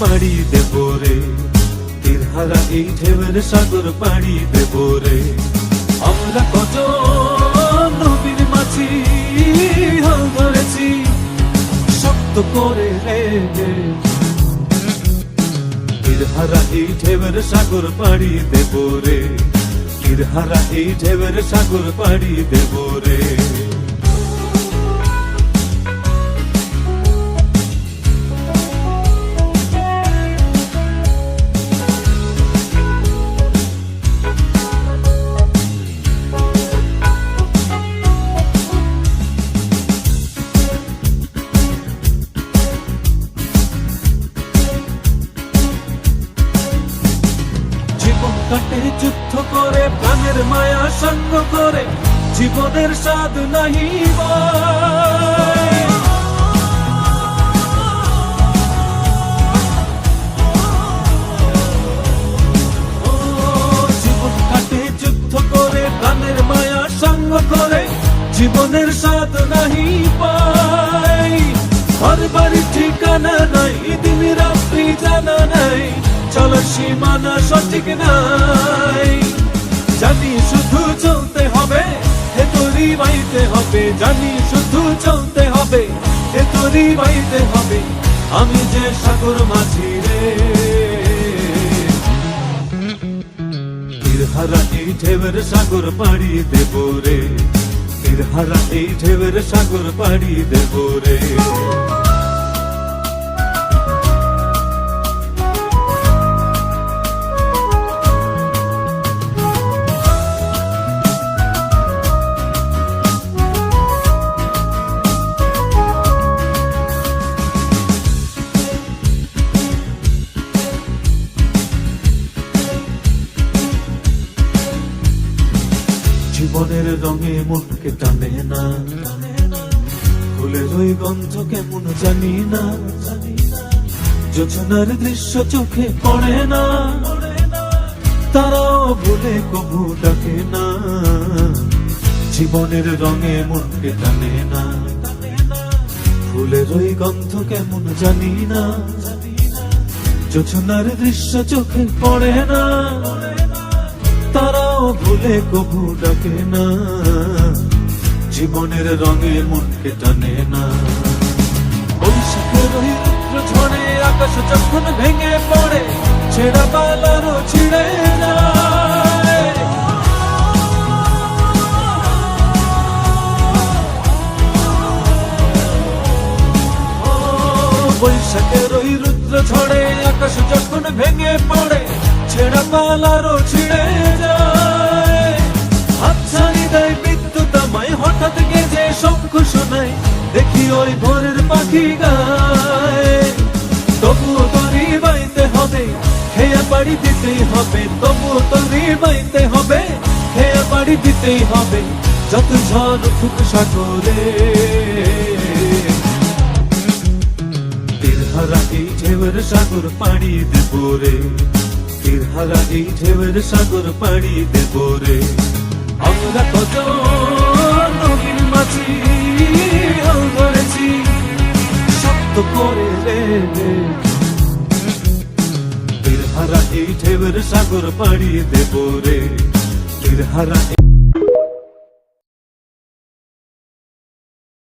পাড়ি দেব রে, তীর হারা এই ঢেউয়ের সাগর পাড়ি দেব রে। আমরা কত নবীর মাঝি হাল ধরেছি শক্ত করে রে, তীর হারা এই ঢেউয়ের সাগর পাড়ি দেব রে, তীর হারা এই ঢেউয়ের সাগর পাড়ি দেব রে। কাটে যুদ্ধ করে প্রাণের মায়া সঙ্গ করে, জীবনের স্বাদ নাহি জীবন কাটে যুদ্ধ করে প্রাণের মায়া সঙ্গ করে, জীবনের স্বাদ নাহি পাই। ঘর বাড়ি ঠিকানা নাই, দিন রাত্রি জানা নাই, চলো সীমানা সঠিক নাই। জানি শুধু চলতে হবে, এ তোরই বাইতে হবে, জানি শুধু চলতে হবে, এ তোরই বাইতে হবে। আমি যে সাগর মাঝি রে, তীর হারা এই ঢেউয়ের সাগর পাড়ি দেব রে, তীর হারা এই ঢেউয়ের সাগর পাড়ি দেব রে। জীবনের রঙে মনকে টানে না, ফুলের ওই গন্ধ কেমন জানি না, যোজনার দৃশ্য চোখে পড়ে না, তারাও ভুলে কবু ডাকে না। জীবনের রঙে মনকে টানে না, ফুলের ওই গন্ধ কেমন জানি না, যোজনার দৃশ্য চোখে পড়ে না, তারাও ভুলে কবু ডাকে না। জীবনের রঙে মনকে টানে না। বৈশাখের ওই রুদ্র ঝড়ে আকাশ যখন ভেঙে পড়ে, ছেঁড়া পালারও ছিঁড়ে যায়। বৈশাখের ওই রুদ্র ঝড়ে আকাশ যখন ভেঙে পড়ে, ছেঁড়া পালারও ছিঁড়ে যায়। হাতছানি দেয় বিদ্যুৎ আমায়, হঠাৎ গেজে শঙ্খ শোনায়, দেখি ওই ভোরের পাখি গায়। তবুও তরি বাইতে হবে, খেয়া পাড়ি দিতেই হবে, তবুও তরি বাইতে হবে, খেয়া পাড়ি দিতেই হবে, যত ঝড় উঠুক সাগরে। তীর হারা এই ঢেউয়ের সাগর পাড়ি দেব রে, তীর হারা এই ঢেউয়ের সাগর পাড়ি দেব রে। আমরা কত নবীর মাঝি হাল ধরেছি শক্ত করে রে, তীর হারা এই ঢেউয়ের সাগর পাড়ি দেব রে, তীর হারা